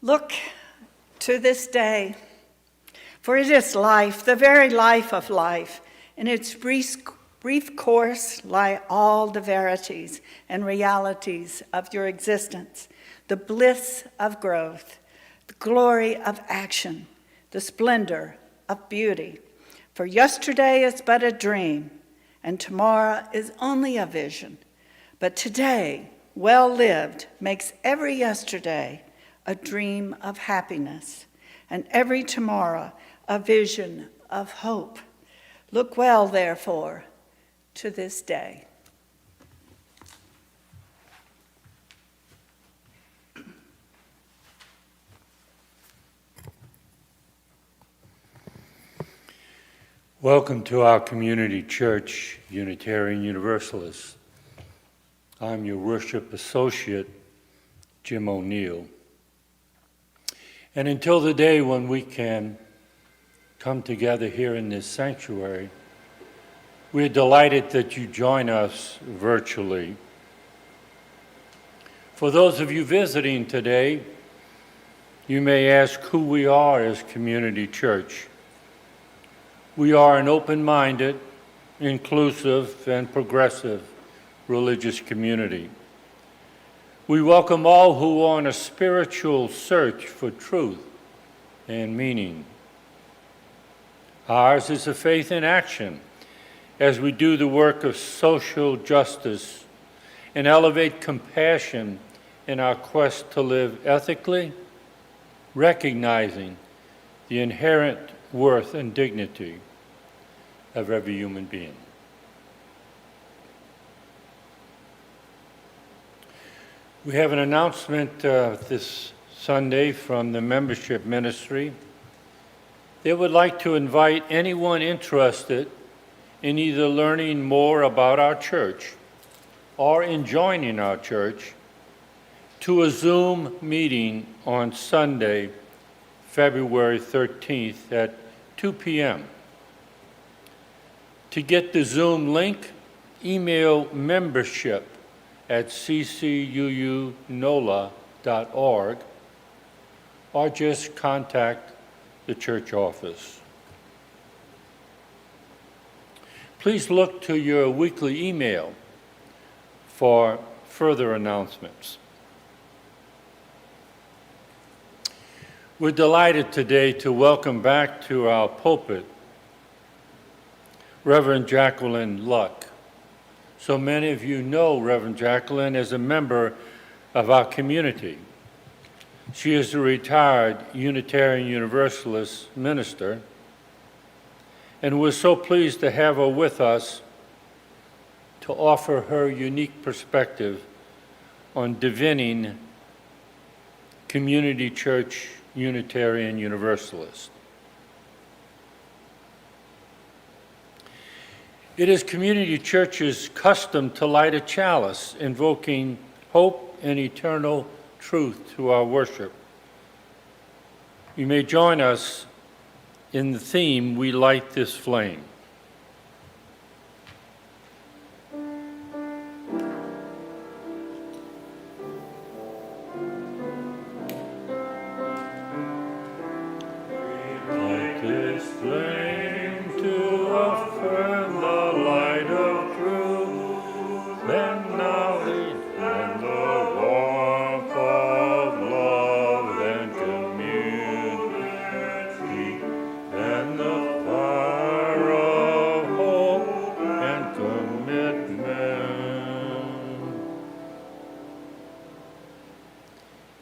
Look to this day, for it is life, the very life of life. In its brief course lie all the verities and realities of your existence, the bliss of growth, the glory of action, the splendor of beauty. For yesterday is but a dream, and tomorrow is only a vision. But today, well lived, makes every yesterday a dream of happiness, and every tomorrow a vision of hope. Look well, therefore, to this day. Welcome to our Community Church Unitarian Universalist. I'm your worship associate, Jim O'Neill. And until the day when we can come together here in this sanctuary, we're delighted that you join us virtually. For those of you visiting today, you may ask who we are as Community Church. We are an open-minded, inclusive, and progressive religious community. We welcome all who are on a spiritual search for truth and meaning. Ours is a faith in action as we do the work of social justice and elevate compassion in our quest to live ethically, recognizing the inherent worth and dignity of every human being. We have an announcement this Sunday from the membership ministry. They would like to invite anyone interested in either learning more about our church or in joining our church to a Zoom meeting on Sunday, February 13th at 2 p.m. To get the Zoom link, email membership@ccuunola.org or just contact the church office. Please look to your weekly email for further announcements. We're delighted today to welcome back to our pulpit Reverend Jacqueline Luck. So many of you know Reverend Jacqueline as a member of our community. She is a retired Unitarian Universalist minister, and we're so pleased to have her with us to offer her unique perspective on divining Community Church Unitarian Universalist. It is Community Church's custom to light a chalice, invoking hope and eternal truth to our worship. You may join us in the theme, "We Light This Flame."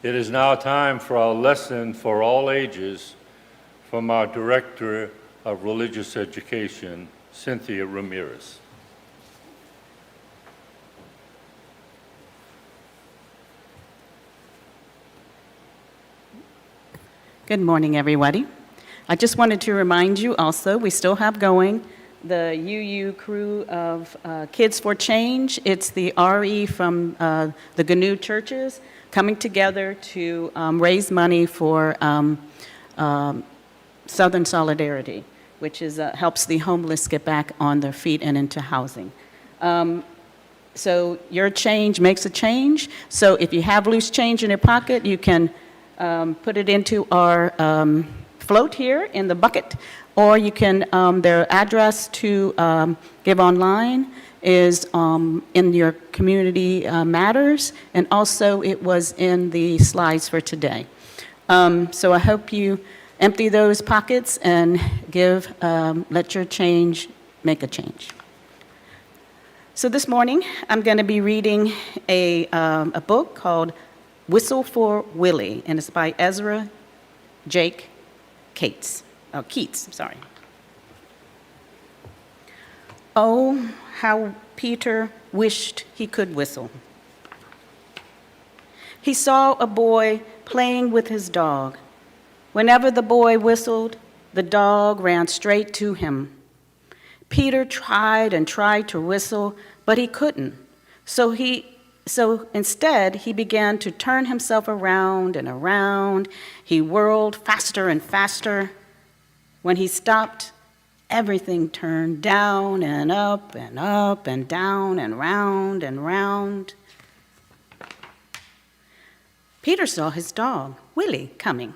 It is now time for our lesson for all ages from our Director of Religious Education, Cynthia Ramirez. Good morning, everybody. I just wanted to remind you also, we still have going the UU crew of Kids for Change. It's the RE from the GNU churches coming together to raise money for Southern Solidarity, which is helps the homeless get back on their feet and into housing. So your change makes a change. So if you have loose change in your pocket, you can put it into our float here in the bucket, or you can, their address to give online is in your community matters, and also it was in the slides for today. So I hope you empty those pockets and give, let your change make a change. So this morning, I'm going to be reading a book called Whistle for Willie, and it's by Ezra Jake Keats. Sorry. Oh, how Peter wished he could whistle. He saw a boy playing with his dog. Whenever the boy whistled, the dog ran straight to him. Peter tried and tried to whistle, but he couldn't. So instead, he began to turn himself around and around. He whirled faster and faster. When he stopped, everything turned down and up and up and down and round and round. Peter saw his dog, Willie, coming.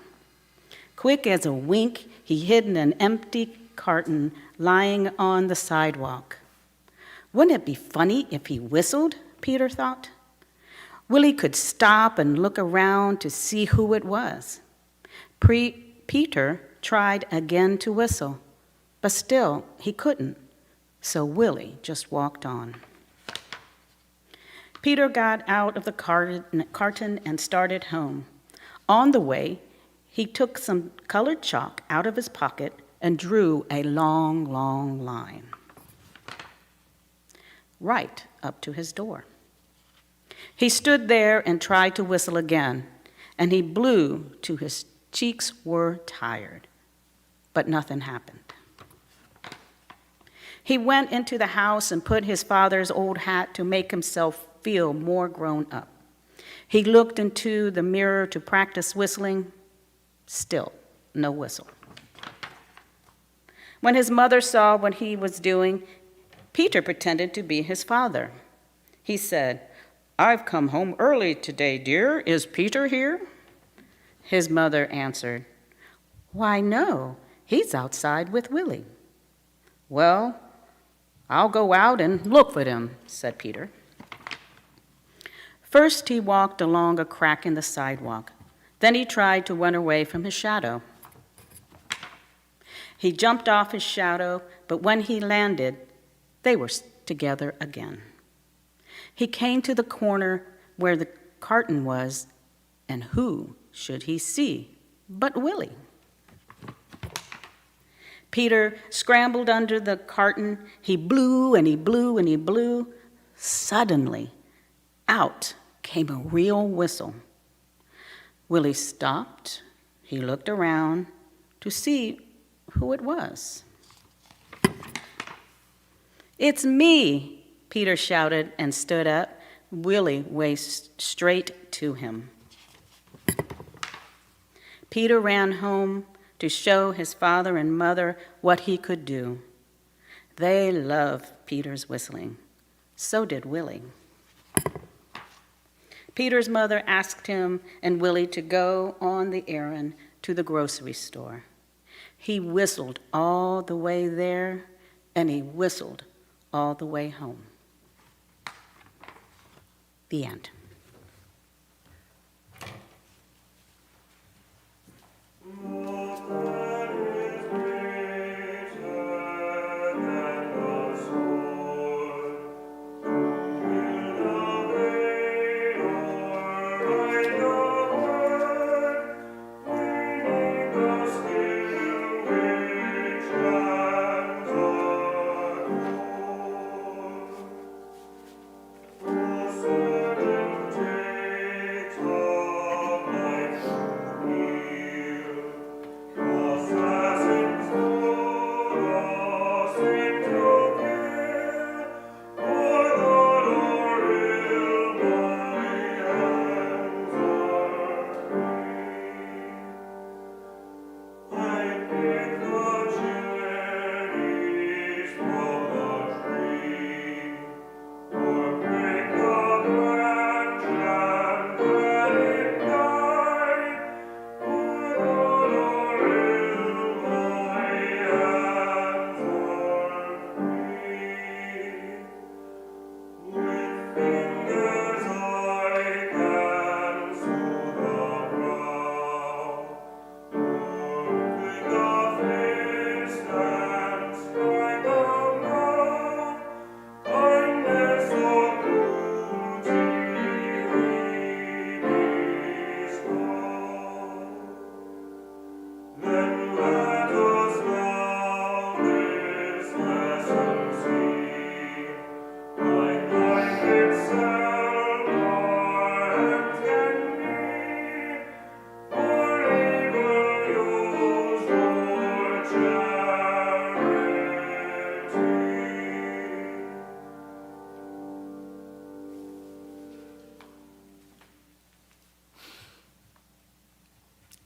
Quick as a wink, he hid in an empty carton lying on the sidewalk. Wouldn't it be funny if he whistled, Peter thought. Willie could stop and look around to see who it was. Peter tried again to whistle, but still he couldn't, so Willie just walked on. Peter got out of the carton and started home. On the way, he took some colored chalk out of his pocket and drew a long, long line right up to his door. He stood there and tried to whistle again, and he blew till his cheeks were tired, but nothing happened. He went into the house and put his father's old hat to make himself feel more grown up. He looked into the mirror to practice whistling. Still, no whistle. When his mother saw what he was doing, Peter pretended to be his father. He said, "I've come home early today, dear. Is Peter here?" His mother answered, "Why, no, he's outside with Willie." "Well, I'll go out and look for him," said Peter. First, he walked along a crack in the sidewalk. Then he tried to run away from his shadow. He jumped off his shadow, but when he landed, they were together again. He came to the corner where the carton was, and who should he see but Willie? Peter scrambled under the carton. He blew and he blew and he blew. Suddenly, out came a real whistle. Willie stopped. He looked around to see who it was. "It's me," Peter shouted and stood up. Willie waved straight to him. Peter ran home to show his father and mother what he could do. They loved Peter's whistling. So did Willie. Peter's mother asked him and Willie to go on the errand to the grocery store. He whistled all the way there, and he whistled all the way home. The end.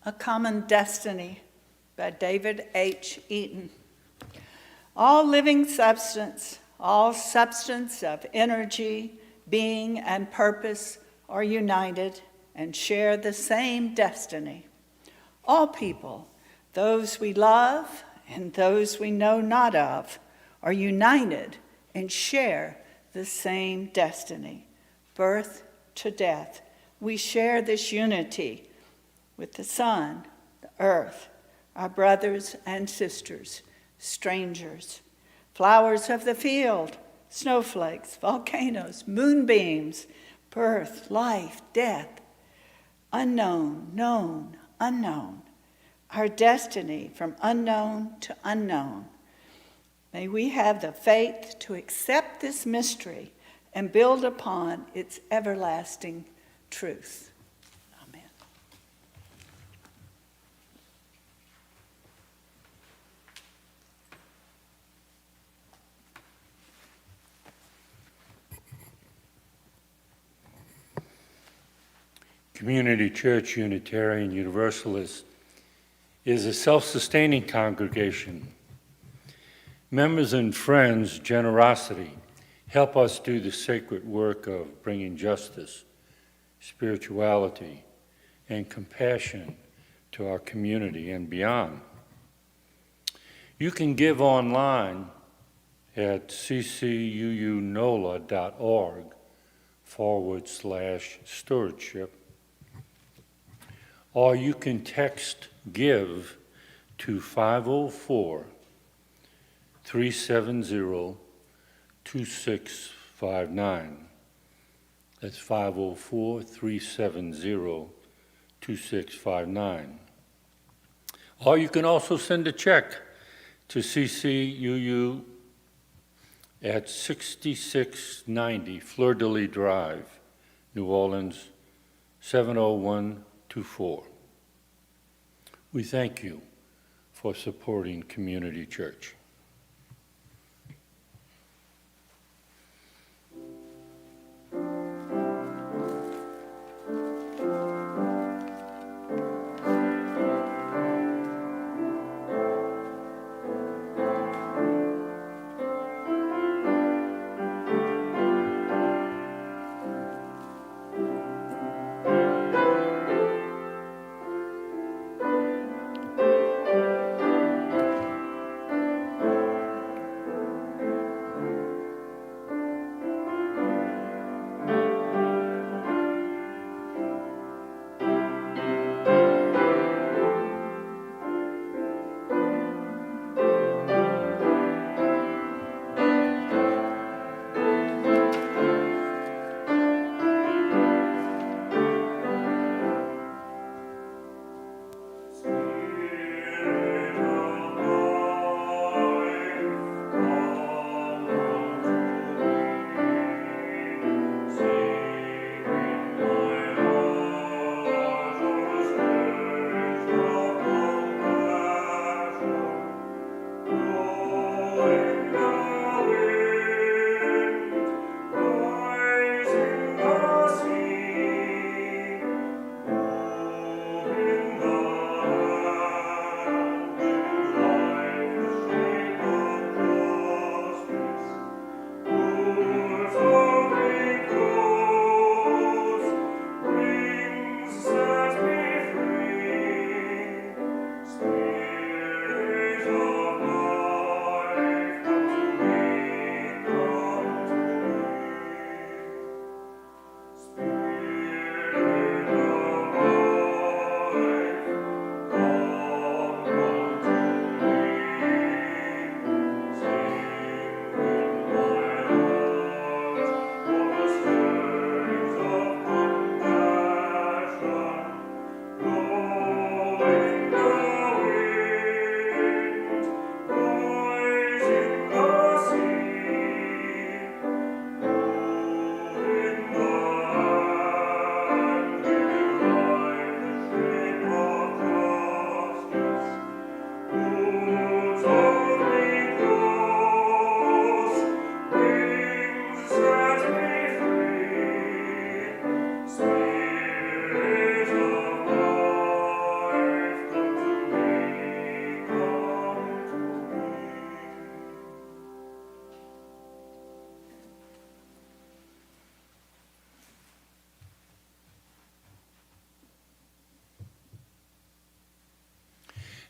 A Common Destiny by David H. Eaton. All living substance, all substance of energy, being, and purpose are united and share the same destiny. All people, those we love and those we know not of, are united and share the same destiny. Birth to death, we share this unity with the sun, the earth, our brothers and sisters, strangers, flowers of the field, snowflakes, volcanoes, moonbeams, birth, life, death, unknown, known, unknown, our destiny from unknown to unknown. May we have the faith to accept this mystery and build upon its everlasting truth. Amen. Community Church Unitarian Universalist is a self-sustaining congregation. Members and friends' generosity help us do the sacred work of bringing justice, spirituality, and compassion to our community and beyond. You can give online at ccuunola.org/stewardship, or you can text GIVE to 504-370-2659. That's 504-370-2659. Or you can also send a check to CCUU at 6690 Fleur de Lis Drive, New Orleans, 70124. We thank you for supporting Community Church.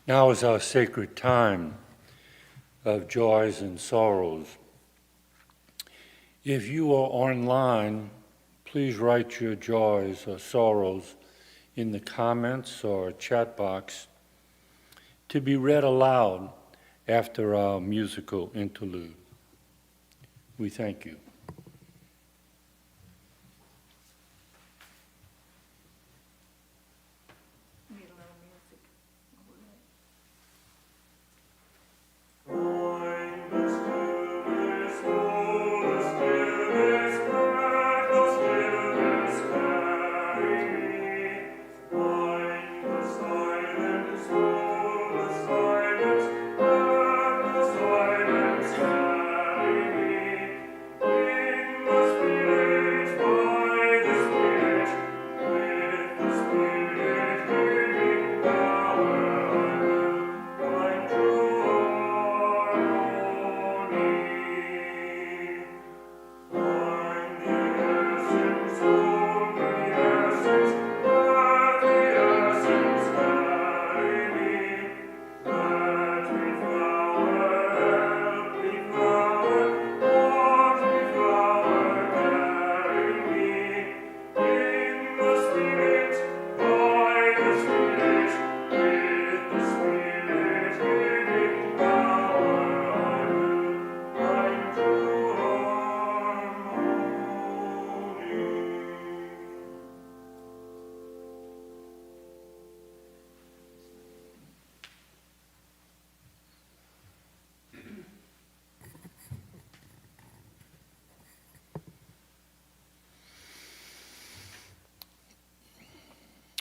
Now is our sacred time of joys and sorrows. If you are online, please write your joys or sorrows in the comments or chat box to be read aloud after our musical interlude. We thank you.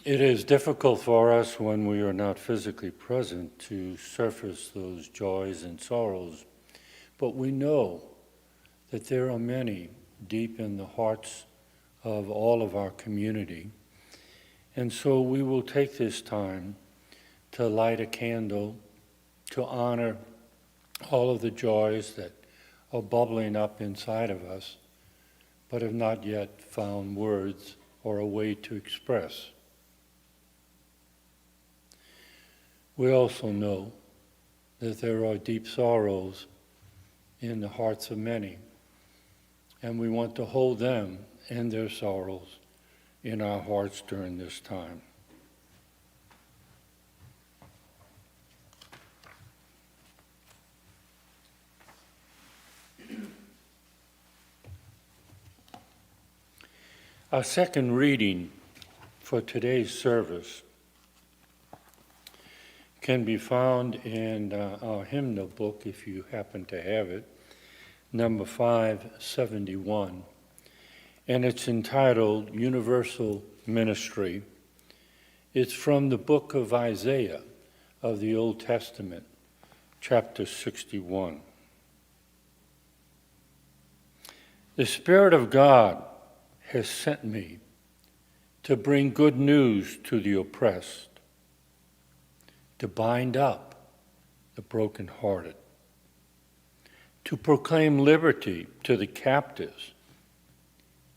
It is difficult for us when we are not physically present to surface those joys and sorrows, but we know that there are many deep in the hearts of all of our community. And so we will take this time to light a candle to honor all of the joys that are bubbling up inside of us, but have not yet found words or a way to express. We also know that there are deep sorrows in the hearts of many, and we want to hold them and their sorrows in our hearts during this time. Our second reading for today's service can be found in our hymnal book, if you happen to have it, number 571, and it's entitled Universal Ministry. It's from the book of Isaiah of the Old Testament, chapter 61. The Spirit of God has sent me to bring good news to the oppressed, to bind up the brokenhearted, to proclaim liberty to the captives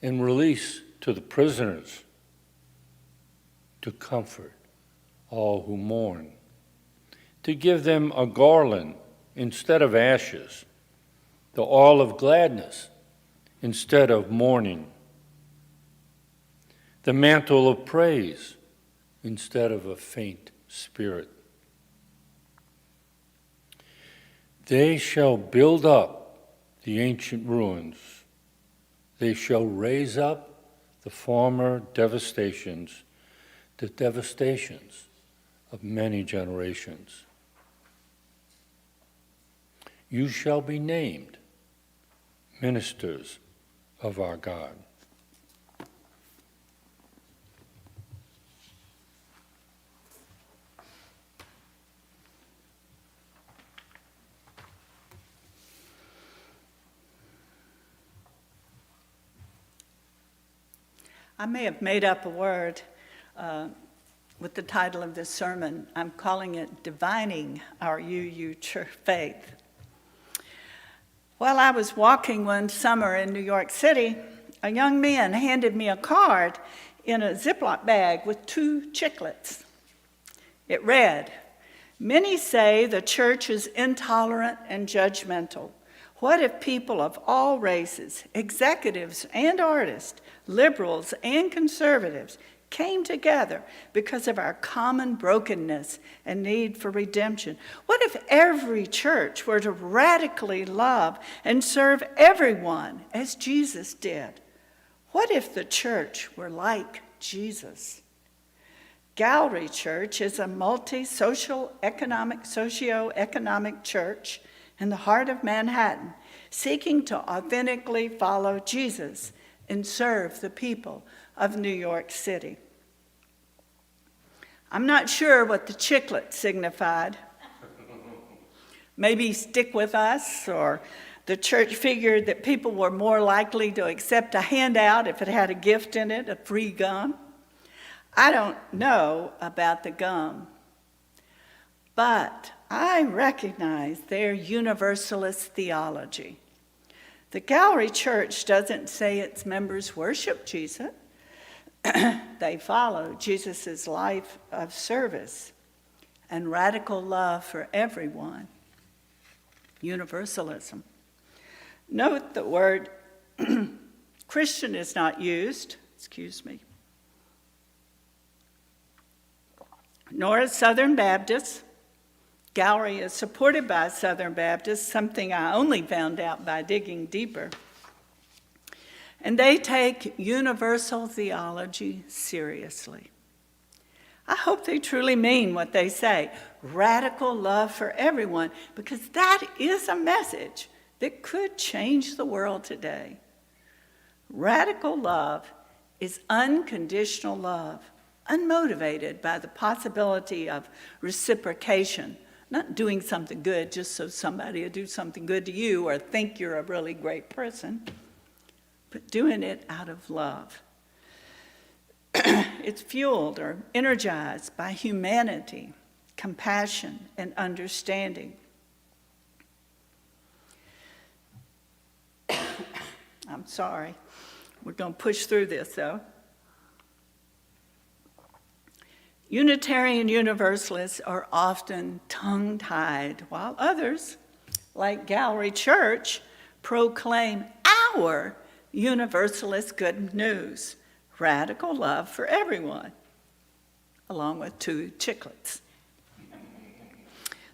and release to the prisoners, to comfort all who mourn, to give them a garland instead of ashes, the oil of gladness instead of mourning, the mantle of praise instead of a faint spirit. They shall build up the ancient ruins. They shall raise up the former devastations, the devastations of many generations. You shall be named ministers of our God. I may have made up a word with the title of this sermon. I'm calling it Divining Our UU Church Faith. While I was walking one summer in New York City, a young man handed me a card in a Ziploc bag with 2 chiclets. It read, Many say the church is intolerant and judgmental. What if people of all races, executives and artists, liberals and conservatives, came together because of our common brokenness and need for redemption? What if every church were to radically love and serve everyone as Jesus did? What if the church were like Jesus? Gallery Church is a socio-economic church in the heart of Manhattan, seeking to authentically follow Jesus and serve the people of New York City. I'm not sure what the chiclet signified. Maybe stick with us, or the church figured that people were more likely to accept a handout if it had a gift in it, a free gum. I don't know about the gum, but I recognize their universalist theology. The Gallery Church doesn't say its members worship Jesus. They follow Jesus' life of service and radical love for everyone. Universalism. Note the word Christian is not used, nor is Southern Baptist. Gallery is supported by Southern Baptists, something I only found out by digging deeper. And they take universal theology seriously. I hope they truly mean what they say, radical love for everyone, because that is a message that could change the world today. Radical love is unconditional love, unmotivated by the possibility of reciprocation, not doing something good just so somebody will do something good to you or think you're a really great person, but doing it out of love. It's fueled or energized by humanity, compassion, and understanding. I'm sorry. We're going to push through this, though. Unitarian Universalists are often tongue-tied, while others, like Gallery Church, proclaim our Universalist good news, radical love for everyone, along with 2 chiclets.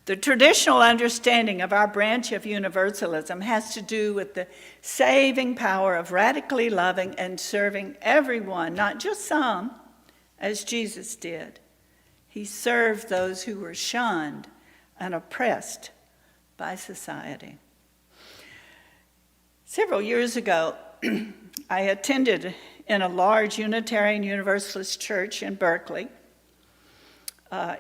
The traditional understanding of our branch of Universalism has to do with the saving power of radically loving and serving everyone, not just some, as Jesus did. He served those who were shunned and oppressed by society. Several years ago, I attended in a large Unitarian Universalist church in Berkeley.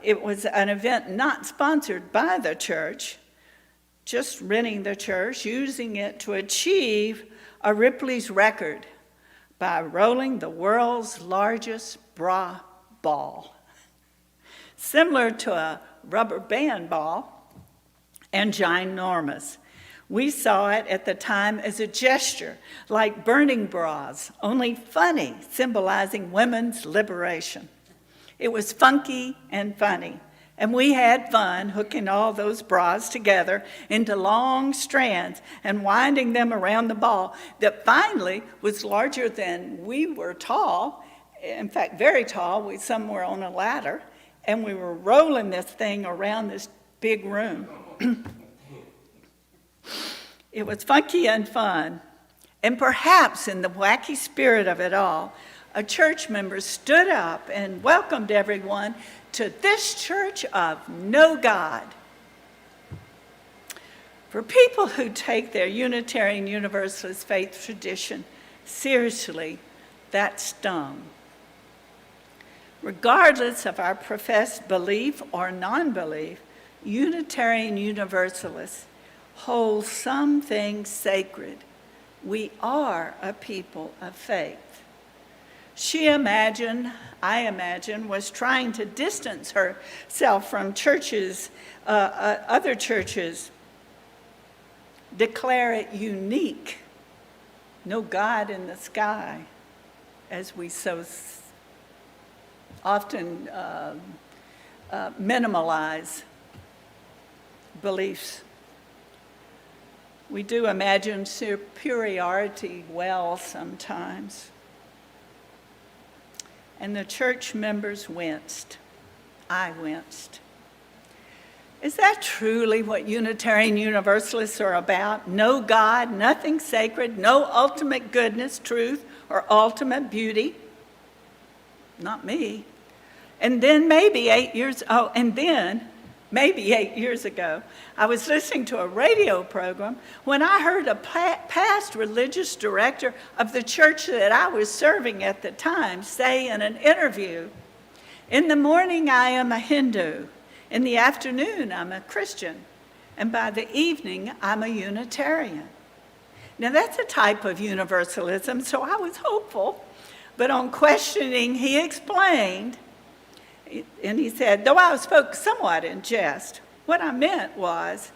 It was an event not sponsored by the church, just renting the church, using it to achieve a Ripley's record by rolling the world's largest bra ball, similar to a rubber band ball, and ginormous. We saw it at the time as a gesture, like burning bras, only funny, symbolizing women's liberation. It was funky and funny, and we had fun hooking all those bras together into long strands and winding them around the ball that finally was larger than we were tall, in fact, very tall. Some were on a ladder, and we were rolling this thing around this big room. It was funky and fun. And perhaps in the wacky spirit of it all, a church member stood up and welcomed everyone to this church of no God. For people who take their Unitarian Universalist faith tradition seriously, that stung. Regardless of our professed belief or non-belief, Unitarian Universalists hold some things sacred. We are a people of faith. I imagine, was trying to distance herself from churches, other churches, declare it unique. No God in the sky, as we so often minimalize beliefs. We do imagine superiority well sometimes. And the church members winced. I winced. Is that truly what Unitarian Universalists are about? No God, nothing sacred, no ultimate goodness, truth, or ultimate beauty? Not me. And then maybe 8 years ago, I was listening to a radio program when I heard a past religious director of the church that I was serving at the time say in an interview, "In the morning I am a Hindu, in the afternoon I'm a Christian, and by the evening I'm a Unitarian." Now that's a type of universalism, so I was hopeful, but on questioning he explained, and he said, though I spoke somewhat in jest, what I meant was,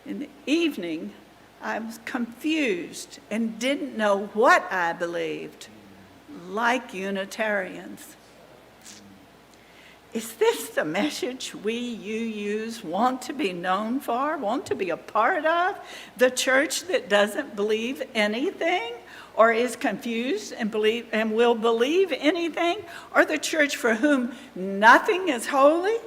in the evening, I was confused and didn't know what I believed, like Unitarians. Is this the message we UUs want to be known for, want to be a part of? The church that doesn't believe anything? Or is confused and will believe anything, or the church for whom nothing is holy,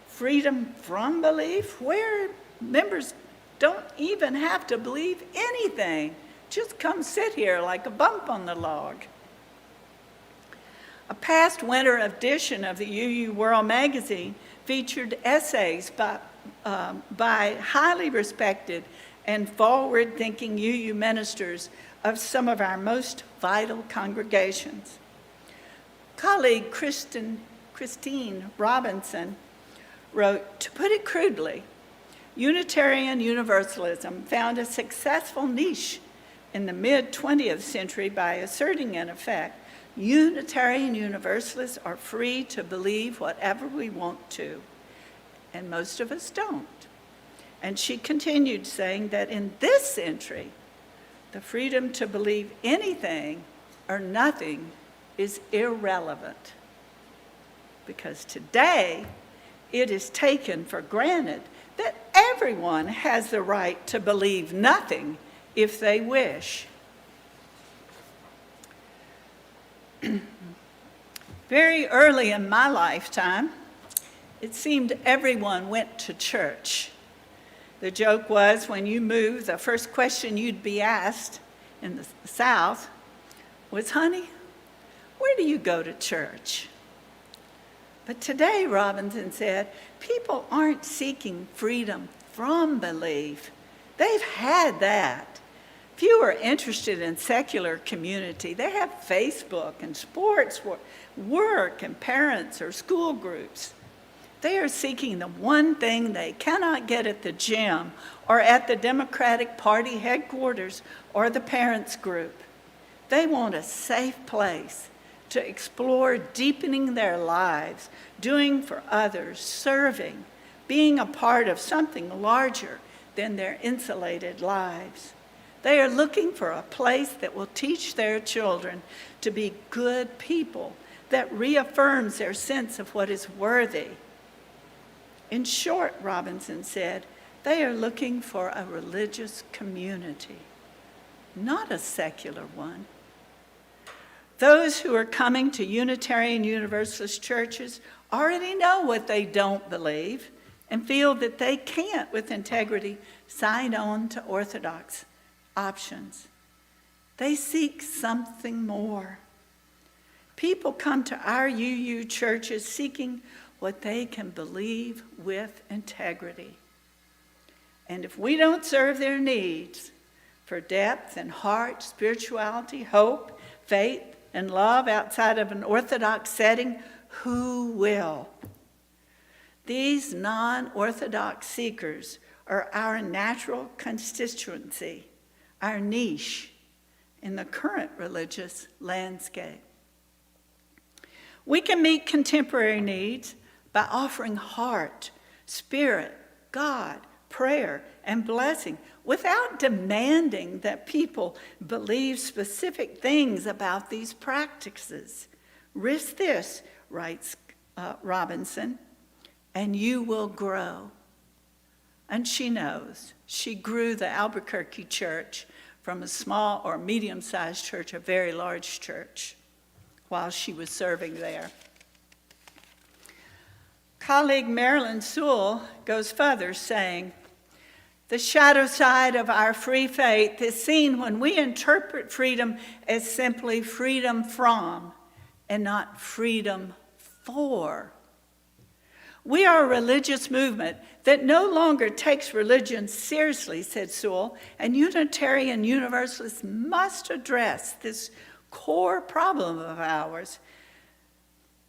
freedom from belief, where members don't even have to believe anything, just come sit here like a bump on the log. A past winter edition of the UU World magazine featured essays by highly respected and forward-thinking UU ministers of some of our most vital congregations. Colleague Christine Robinson wrote, "To put it crudely, Unitarian Universalism found a successful niche in the mid-20th century by asserting, in effect, Unitarian Universalists are free to believe whatever we want to, and most of us don't." And she continued saying that in this century, the freedom to believe anything or nothing is irrelevant. Because today, it is taken for granted that everyone has the right to believe nothing if they wish. Very early in my lifetime, it seemed everyone went to church. The joke was when you moved, the first question you'd be asked in the South was, "Honey, where do you go to church?" But today, Robinson said, people aren't seeking freedom from belief. They've had that. Few are interested in secular community. They have Facebook and sports, work, and parents or school groups. They are seeking the one thing they cannot get at the gym or at the Democratic Party headquarters or the parents' group. They want a safe place to explore deepening their lives, doing for others, serving, being a part of something larger than their insulated lives. They are looking for a place that will teach their children to be good people, that reaffirms their sense of what is worthy. In short, Robinson said, they are looking for a religious community, not a secular one. Those who are coming to Unitarian Universalist churches already know what they don't believe and feel that they can't, with integrity, sign on to Orthodox options. They seek something more. People come to our UU churches seeking what they can believe with integrity. And if we don't serve their needs for depth and heart, spirituality, hope, faith, and love outside of an Orthodox setting, who will? These non-Orthodox seekers are our natural constituency, our niche in the current religious landscape. We can meet contemporary needs by offering heart, spirit, God, prayer, and blessing without demanding that people believe specific things about these practices. Risk this, writes Robinson, and you will grow. And she knows. She grew the Albuquerque church from a small or medium-sized church, a very large church, while she was serving there. Colleague Marilyn Sewell goes further, saying, "The shadow side of our free faith is seen when we interpret freedom as simply freedom from and not freedom for. We are a religious movement that no longer takes religion seriously," said Sewell, "and Unitarian Universalists must address this core problem of ours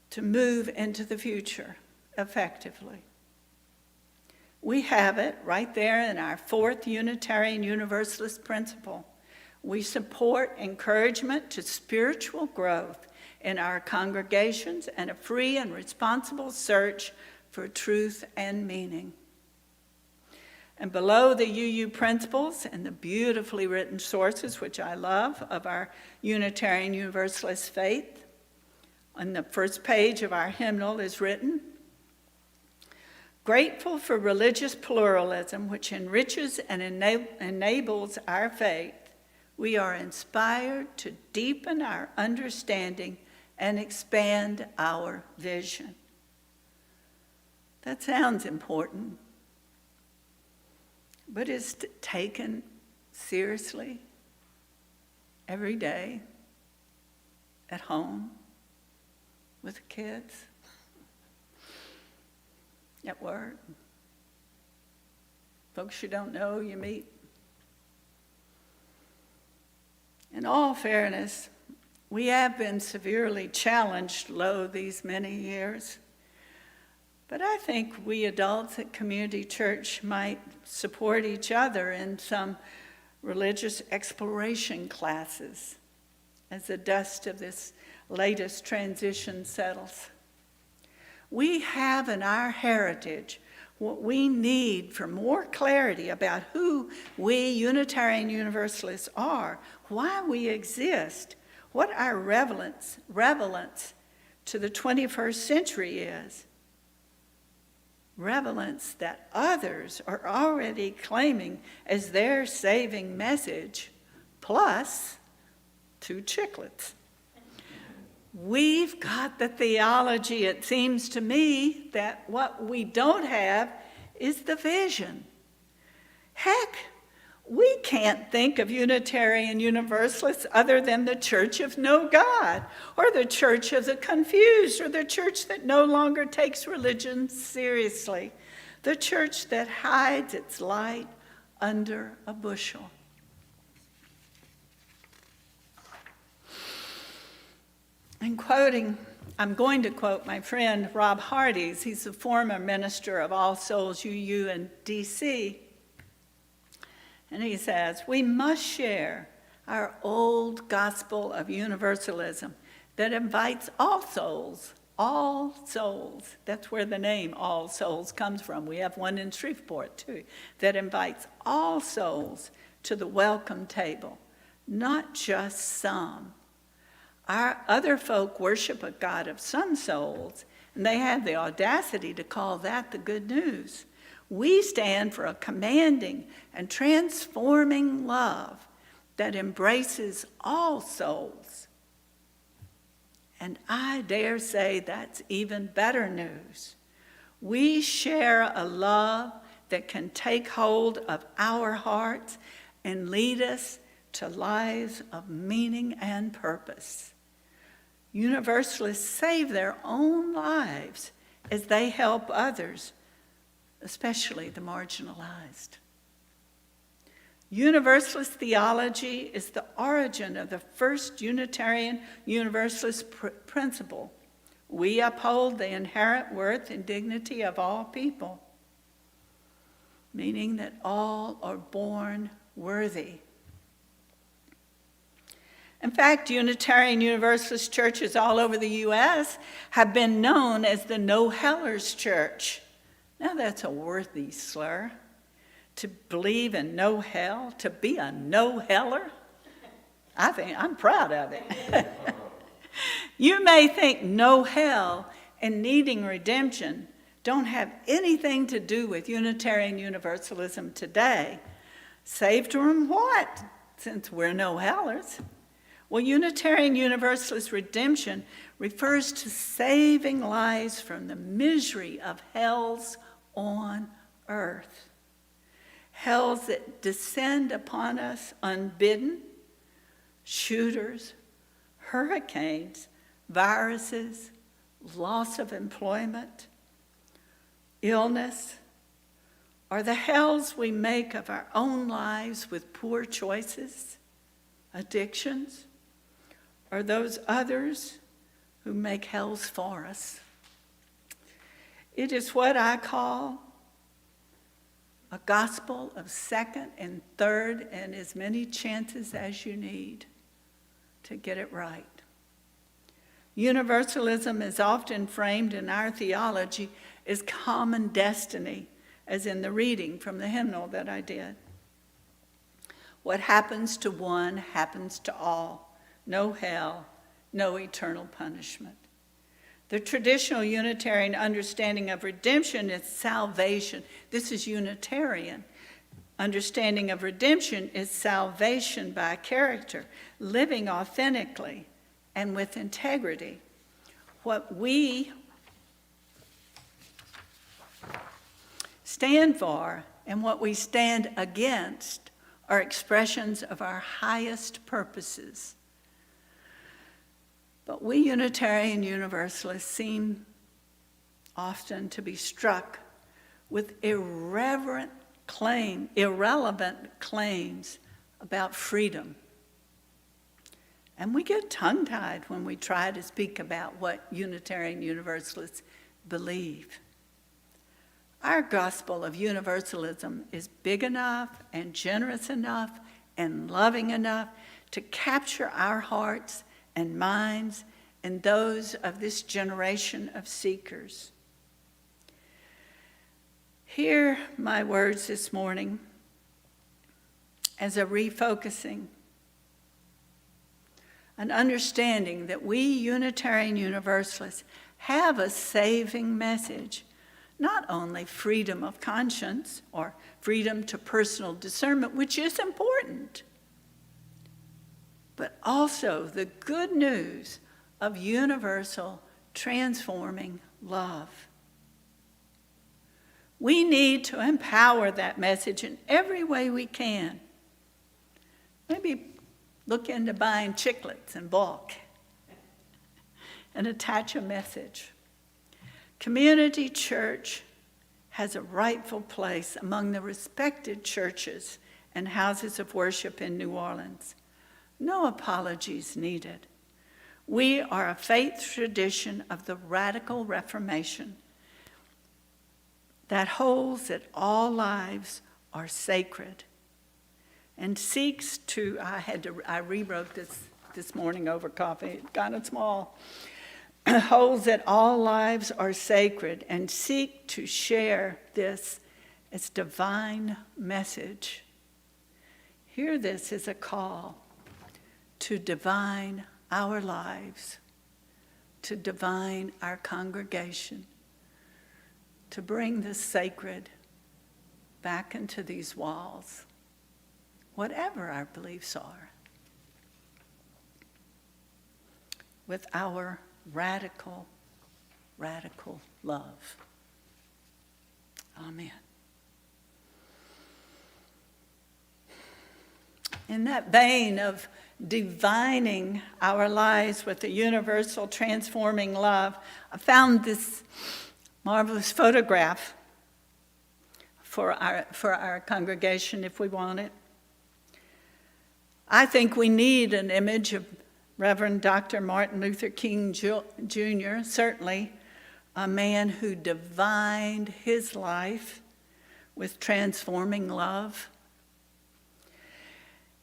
to move into the future effectively." We have it right there in our fourth Unitarian Universalist principle. We support encouragement to spiritual growth in our congregations and a free and responsible search for truth and meaning. And below the UU principles and the beautifully written sources, which I love, of our Unitarian Universalist faith, on the first page of our hymnal is written, "Grateful for religious pluralism which enriches and enables our faith, we are inspired to deepen our understanding and expand our vision." That sounds important, but it's taken seriously every day at home with the kids, at work, folks you don't know you meet. In all fairness, we have been severely challenged these many years. But I think we adults at Community Church might support each other in some religious exploration classes as the dust of this latest transition settles. We have in our heritage what we need for more clarity about who we Unitarian Universalists are, why we exist, what our relevance to the 21st century is. Relevance that others are already claiming as their saving message, plus 2 chiclets. We've got the theology, it seems to me, that what we don't have is the vision. Heck, we can't think of Unitarian Universalists other than the Church of No God, or the Church of the Confused, or the church that no longer takes religion seriously, the church that hides its light under a bushel. I'm going to quote my friend Rob Hardy's. He's the former minister of All Souls UU in D.C., and he says, "We must share our old gospel of universalism that invites all souls, that's where the name All Souls comes from. We have one in Shreveport too, that invites all souls to the welcome table, not just some. Our other folk worship a God of some souls, and they have the audacity to call that the good news. We stand for a commanding and transforming love that embraces all souls. And I dare say that's even better news. We share a love that can take hold of our hearts and lead us to lives of meaning and purpose. Universalists save their own lives as they help others, especially the marginalized. Universalist theology is the origin of the first Unitarian Universalist principle. We uphold the inherent worth and dignity of all people, meaning that all are born worthy. In fact, Unitarian Universalist churches all over the U.S. have been known as the No-Hellers Church. Now that's a worthy slur. To believe in no hell, to be a no-heller, I think I'm proud of it. You may think no hell and needing redemption don't have anything to do with Unitarian Universalism today. Saved from what? Since we're no hellers. Well, Unitarian Universalist redemption refers to saving lives from the misery of hells on earth. Hells that descend upon us unbidden, shooters, hurricanes, viruses, loss of employment, illness, or the hells we make of our own lives with poor choices, addictions, or those others who make hells for us. It is what I call a gospel of second and third and as many chances as you need to get it right. Universalism is often framed in our theology as common destiny, as in the reading from the hymnal that I did. What happens to one happens to all. No hell, no eternal punishment. The traditional Unitarian understanding of redemption is salvation. This is Unitarian. Understanding of redemption is salvation by character, living authentically and with integrity. What we stand for and what we stand against are expressions of our highest purposes. But we Unitarian Universalists seem often to be struck with irrelevant claims about freedom. And we get tongue-tied when we try to speak about what Unitarian Universalists believe. Our gospel of universalism is big enough and generous enough and loving enough to capture our hearts and minds and those of this generation of seekers. Hear my words this morning as a refocusing, an understanding that we Unitarian Universalists have a saving message, not only freedom of conscience or freedom to personal discernment, which is important, but also the good news of universal transforming love. We need to empower that message in every way we can. Maybe look into buying chiclets in bulk and attach a message. Community Church has a rightful place among the respected churches and houses of worship in New Orleans. No apologies needed. We are a faith tradition of the radical Reformation that holds that all lives are sacred and seeks to, I rewrote this morning over coffee, it's kind of small, holds that all lives are sacred and seek to share this as divine message. Hear this as a call to divine our lives, to divine our congregation, to bring the sacred back into these walls, whatever our beliefs are, with our radical, radical love. Amen. In that vein of divining our lives with the universal transforming love, I found this marvelous photograph for our congregation if we want it. I think we need an image of Reverend Dr. Martin Luther King Jr., certainly a man who divined his life with transforming love.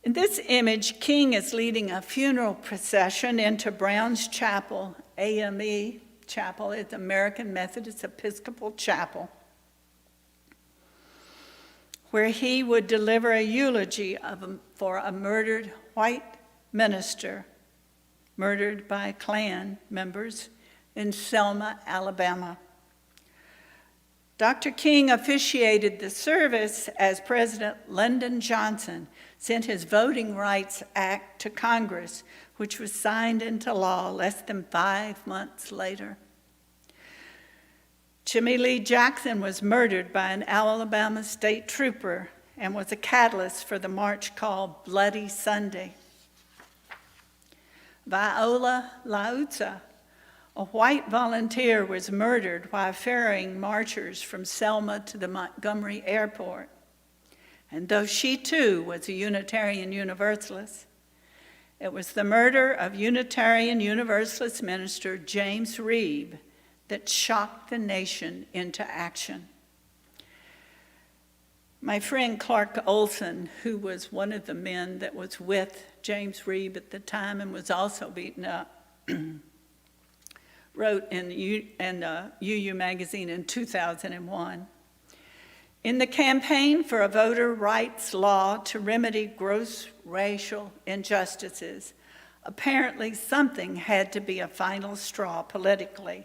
In this image, King is leading a funeral procession into Brown's Chapel, AME Chapel, at the American Methodist Episcopal Chapel, where he would deliver a eulogy for a murdered white minister murdered by Klan members in Selma, Alabama. Dr. King officiated the service as President Lyndon Johnson sent his Voting Rights Act to Congress, which was signed into law less than 5 months later. Jimmy Lee Jackson was murdered by an Alabama state trooper and was a catalyst for the march called Bloody Sunday. Viola Liuzzo, a white volunteer, was murdered while ferrying marchers from Selma to the Montgomery airport. And though she too was a Unitarian Universalist, it was the murder of Unitarian Universalist minister James Reeb that shocked the nation into action. My friend Clark Olson, who was one of the men that was with James Reeb at the time and was also beaten up, wrote in UU magazine in 2001, "In the campaign for a voter rights law to remedy gross racial injustices, apparently something had to be a final straw politically,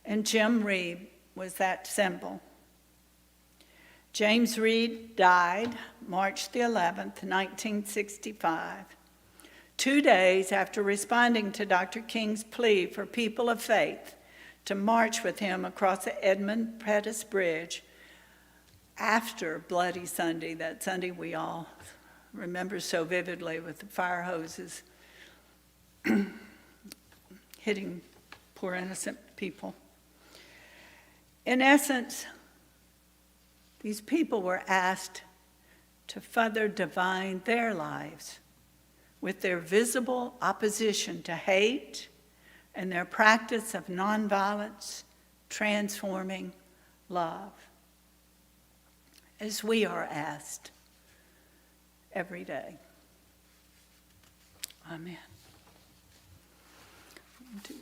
and Jim Reeb was that symbol." James Reeb died March the 11th, 1965, 2 days after responding to Dr. King's plea for people of faith to march with him across the Edmund Pettus Bridge after Bloody Sunday, that Sunday we all remember so vividly with the fire hoses hitting poor innocent people. In essence, these people were asked to further divine their lives with their visible opposition to hate and their practice of nonviolence transforming love, as we are asked every day. Amen. To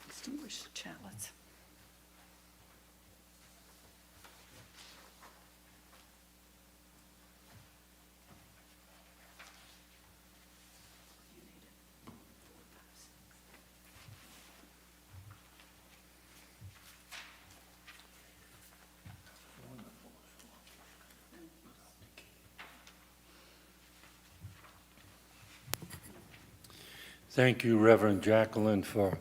extinguish the chalice. Thank you, Reverend Jacqueline, for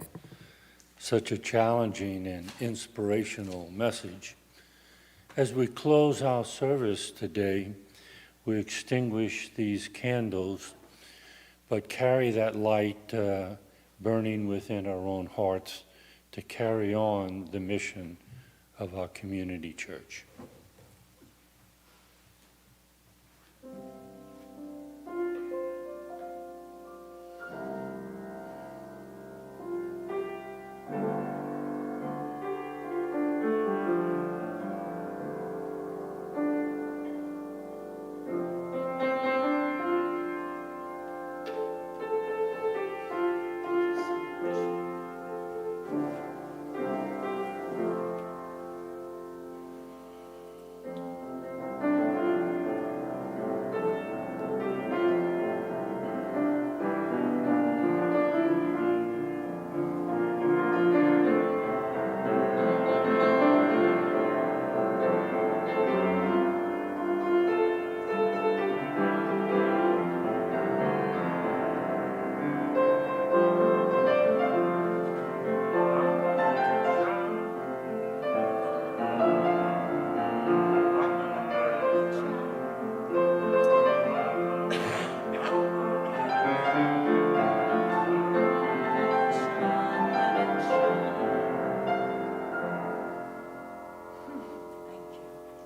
such a challenging and inspirational message. As we close our service today, we extinguish these candles, but carry that light burning within our own hearts to carry on the mission of our community church.